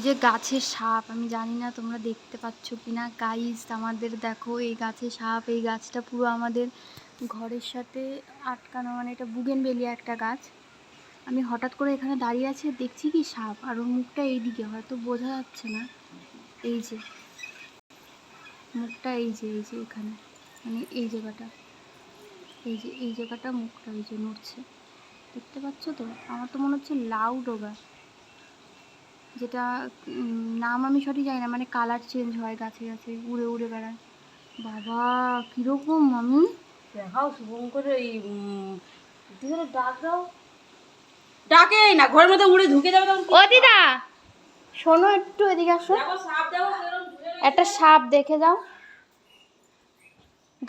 যে গাছের সাপ, আমি জানি না তোমরা দেখতে পাচ্ছ কিনা গাইস। আমাদের দেখো এই গাছে সাপ, এই গাছটা পুরো আমাদের ঘরের সাথে আটকানো, মানে এটা বুগেনভেলিয়া একটা গাছ। আমি হঠাৎ করে এখানে দাঁড়িয়ে আছি, দেখছি কি সাপ, আর ওর মুখটা এইদিকে, হয়তো বোঝা যাচ্ছে না, এই যে মুখটা, এই যে এখানে, মানে এই জায়গাটা, এই জায়গাটা মুখটা এই যে নড়ছে, দেখতে পাচ্ছ তো? আমার তো মনে হচ্ছে লাউ ডোগা, যেটা নাম আমি সঠিক জানি না, মানে কালার চেঞ্জ হয়, গাছে গাছে উড়ে উড়ে বেড়ায়। বাবা কিরকম মামি, দেখাও শুভঙ্কর, এই ডাক দাও, ডাকে না, ঘরের মধ্যে উড়ে ঢুকে যাবে তখন। ও দিদা শোনো, একটু এদিকে আসো, সাপ দেখো, একটা সাপ দেখে যাও।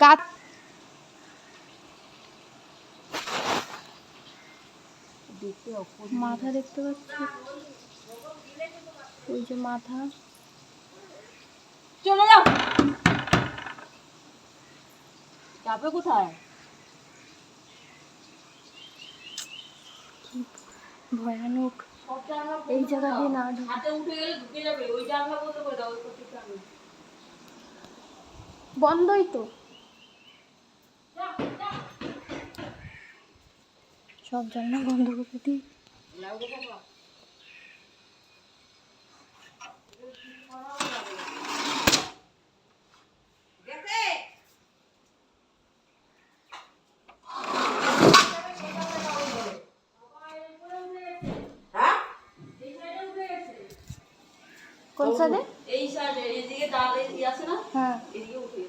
গাছ মাথা দেখতে পাচ্ছ, ওই যে মাথা। চলে যাও। যাবে কোথায়? ভয়ানক, এই জায়গা দিয়ে না হাতে উঠে গেলে ঢুকে যাবে, ওই জানলা বন্ধ করে দাও। বন্ধই তো, সব জানলা বন্ধ করে দিই। কোন সাইডে? এই সাইডে, এইদিকে ডাল আছে না, হ্যাঁ, এদিকে উঠে